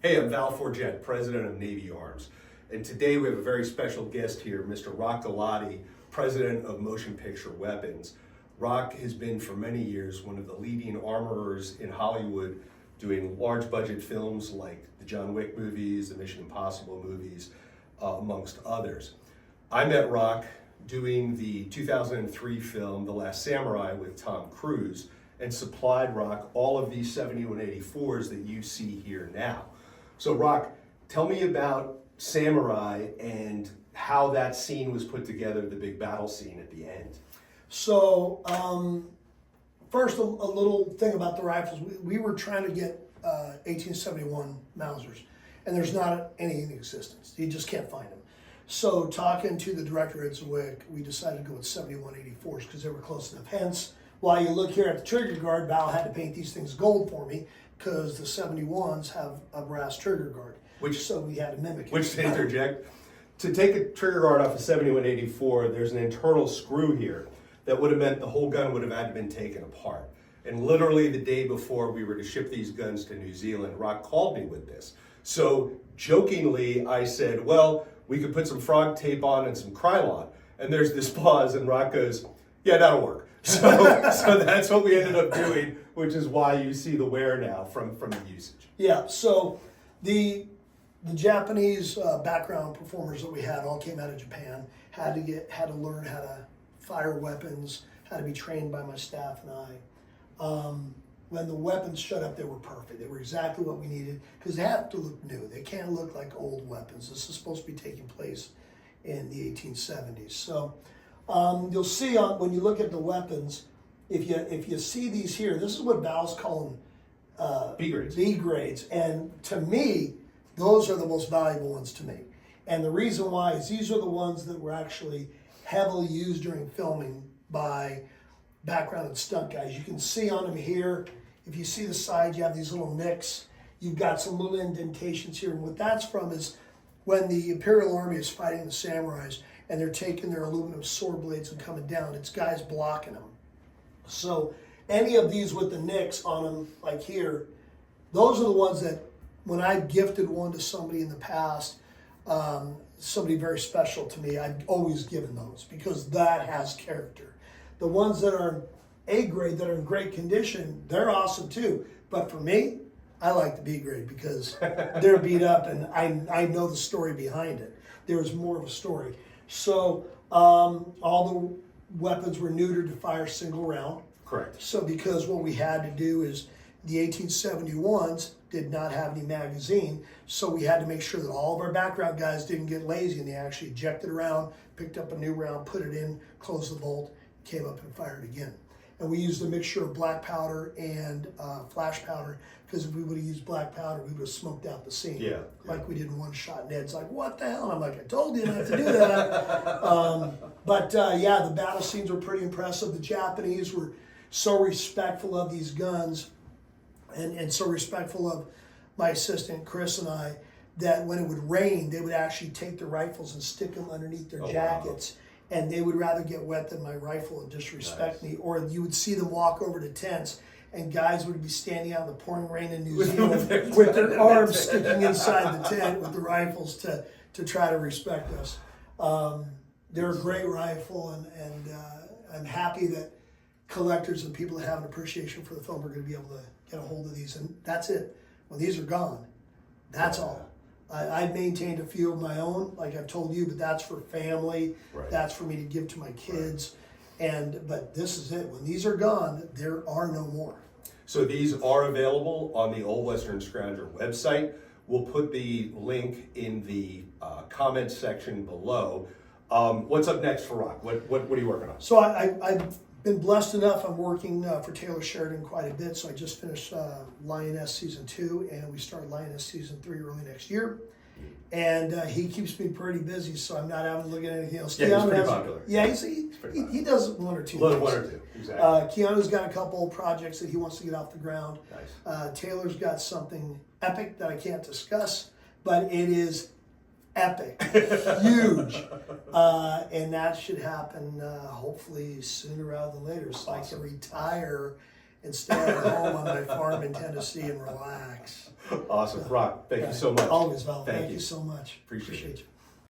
Hey, I'm Val Forget, president of Navy Arms. And today we have a very special guest here, Mr. Rock Galotti, president of Motion Picture Weapons. Rock has been for many years one of the leading armorers in Hollywood, doing large budget films like the John Wick movies, the Mission Impossible movies, amongst others. I met Rock doing the 2003 film, The Last Samurai with Tom Cruise, and supplied Rock all of these 7184s that you see here now. So Rock, tell me about Samurai and how that scene was put together, the big battle scene at the end. So, first a little thing about the rifles. We were trying to get 1871 Mausers, and there's not any in existence. You just can't find them. So talking to the director at Wick, we decided to go with 7184s because they were close enough. Hence, while you look here at the trigger guard, Val had to paint these things gold for me because the 71s have a brass trigger guard. So we had to mimic it. Which, to interject, to take a trigger guard off a 7184, there's an internal screw here that would have meant the whole gun would have had to been taken apart. And literally the day before we were to ship these guns to New Zealand, Rock called me with this. So jokingly, I said, well, we could put some frog tape on and some Krylon. And there's this pause, and Rock goes, yeah, that'll work. So that's what we ended up doing, which is why you see the wear now from the usage. Yeah, so the Japanese background performers that we had all came out of Japan, had to learn how to fire weapons, had to be trained by my staff and I. When the weapons showed up, they were perfect. They were exactly what we needed because they have to look new. They can't look like old weapons. This is supposed to be taking place in the 1870s. So you'll see when you look at the weapons, if you see these here, this is what Val's calling B grades. B grades, and to me, those are the most valuable ones to me. And the reason why is these are the ones that were actually heavily used during filming by background and stunt guys. You can see on them here, if you see the side, you have these little nicks. You've got some little indentations here. And what that's from is when the Imperial Army is fighting the samurais and they're taking their aluminum sword blades and coming down, it's guys blocking them. So any of these with the nicks on them, like here, those are the ones that when I gifted one to somebody in the past, somebody very special to me, I've always given those because that has character. The ones that are A grade, that are in great condition, they're awesome too. But for me, I like the B grade because they're beat up and I know the story behind it. There's more of a story. So all the weapons were neutered to fire single round. Correct. So because what we had to do is the 1871s did not have any magazine, so we had to make sure that all of our background guys didn't get lazy and they actually ejected around, picked up a new round, put it in, closed the bolt, came up and fired again. And we used a mixture of black powder and flash powder because if we would have used black powder, we would have smoked out the scene. Yeah. Like we did in one shot. And Ed's like, what the hell? And I'm like, I told you not to do that. But yeah, the battle scenes were pretty impressive. The Japanese were so respectful of these guns and so respectful of my assistant Chris and I that when it would rain, they would actually take the rifles and stick them underneath their jackets. Wow. And they would rather get wet than my rifle and disrespect me. Or you would see them walk over to tents and guys would be standing out in the pouring rain in New Zealand with their arms sticking inside the tent with the rifles to try to respect us. They're a great rifle and I'm happy that collectors and people that have an appreciation for the film are going to be able to get a hold of these. And that's it. When these are gone, that's all. I've maintained a few of my own, like I've told you, but that's for family. Right. That's for me to give to my kids. Right. But this is it. When these are gone, there are no more. So these are available on the Old Western Scrounger website. We'll put the link in the comment section below. What's up next for Rock? What are you working on? So I've been blessed enough. I'm working for Taylor Sheridan quite a bit. So I just finished Lioness Season 2, and we start Lioness Season 3 early next year. And he keeps me pretty busy, so I'm not having to look at anything else. Yeah, he's pretty popular. Yeah, he does one or two. One or two, exactly. Keanu's got a couple projects that he wants to get off the ground. Nice. Taylor's got something epic that I can't discuss, but it is epic, huge, and that should happen hopefully sooner rather than later, so awesome. I can retire and stay at home on my farm in Tennessee and relax. Awesome. Rock, thank you so much. Always, Val. Thank Thank you. you so much. Appreciate it. you.